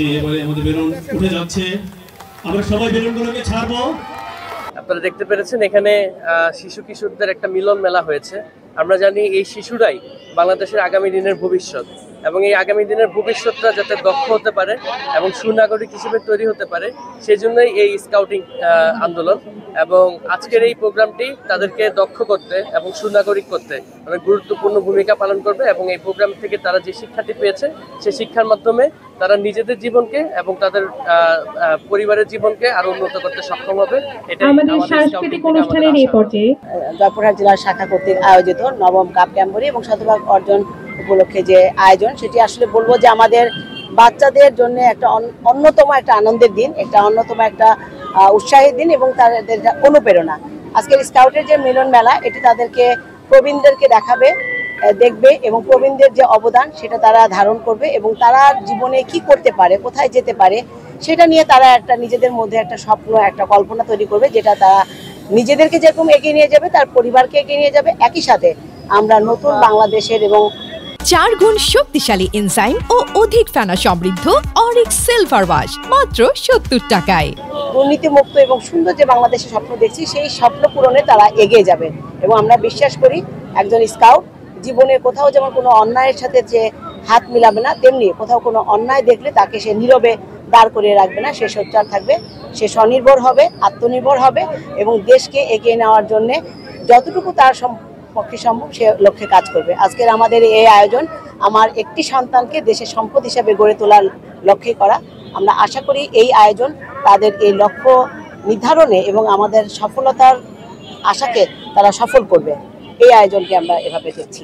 যে এবারে আমাদের বেলুন উঠে যাচ্ছে, আমরা সবাই বেলুনগুলোকে ছাড়বো। আপনারা দেখতে পেরেছেন এখানে শিশু কিশোরদের একটা মিলন মেলা হয়েছে। আমরা জানি এই শিশুরাই বাংলাদেশের আগামী দিনের ভবিষ্যৎ, এবং এই আগামী দিনের ভবিষ্যৎটা যাতে দক্ষ হতে পারে এবং সুনাগরিক হিসেবে তৈরি হতে পারে, সেই জন্যই এই স্কাউটিং আন্দোলন। এবং আজকের এই প্রোগ্রামটি তাদেরকে দক্ষ করতে এবং সুনাগরিক করতে অনেক গুরুত্বপূর্ণ ভূমিকা পালন করবে। এবং এই প্রোগ্রাম থেকে তারা যে শিক্ষাটি পেয়েছে, সেই শিক্ষার মাধ্যমে তারা নিজেদের জীবনকে এবং তাদের পরিবারের জীবনকে আরো উন্নত করতে সক্ষম হবে। এটা আমাদের সাংস্কৃতিক অনুষ্ঠানের এই পর্যায়ে জয়পুরহাট জেলার শাখা কর্তৃক আয়োজিত নবম কাপ ক্যাম্বরি এবং শতভাগ অর্জন উপলক্ষে যে আয়োজন, সেটি আসলে বলবো যে আমাদের বাচ্চাদের জন্য একটা অন্যতম একটা আনন্দের দিন, একটা অন্যতম একটা উৎসাহের দিন এবং তাদের অনুপ্রেরণা। আজকের স্কাউটের যে মিলন মেলা, এটি তাদেরকে প্রবীণদেরকে দেখাবে, দেখবে এবং প্রবীণদের যে অবদান সেটা তারা ধারণ করবে এবং তারা জীবনে কি করতে পারে, কোথায় যেতে পারে, সেটা নিয়ে তারা একটা নিজেদের মধ্যে একটা স্বপ্ন, একটা কল্পনা তৈরি করবে, যেটা তারা নিজেদেরকে যেরকম এগিয়ে নিয়ে যাবে, তার পরিবারকে এগিয়ে নিয়ে যাবে। একই সাথে আমরা নতুন বাংলাদেশের এবং 4 গুণ শক্তিশালী এনজাইম ও অধিক ফেনা সমৃদ্ধ অরিক্স সিলভার ওয়াশ মাত্র 70 টাকায়। দুর্নীতিমুক্ত এবং সুন্দর যে বাংলাদেশের স্বপ্ন দেখছি, সেই স্বপ্ন পূরণে তারা এগিয়ে যাবে। এবং আমরা বিশ্বাস করি একজন স্কাউট জীবনে কোথাও যেমন কোনো অন্যায়ের সাথে যে হাত মিলাবে না, তেমনি কোথাও কোনো অন্যায় দেখলে তাকে সে নীরবে দাঁড় করিয়ে রাখবে না, সে সোচ্চার থাকবে, সে স্বনির্ভর হবে, আত্মনির্ভর হবে এবং দেশকে এগিয়ে নেওয়ার জন্যে যতটুকু তার পক্ষে সম্ভব সে লক্ষ্যে কাজ করবে। আজকের আমাদের এই আয়োজন আমার একটি সন্তানকে দেশের সম্পদ হিসেবে গড়ে তোলার লক্ষ্যে করা। আমরা আশা করি এই আয়োজন তাদের এই লক্ষ্য নির্ধারণে এবং আমাদের সফলতার আশাকে তারা সফল করবে। এই আয়োজনকে আমরা এভাবে দেখছি।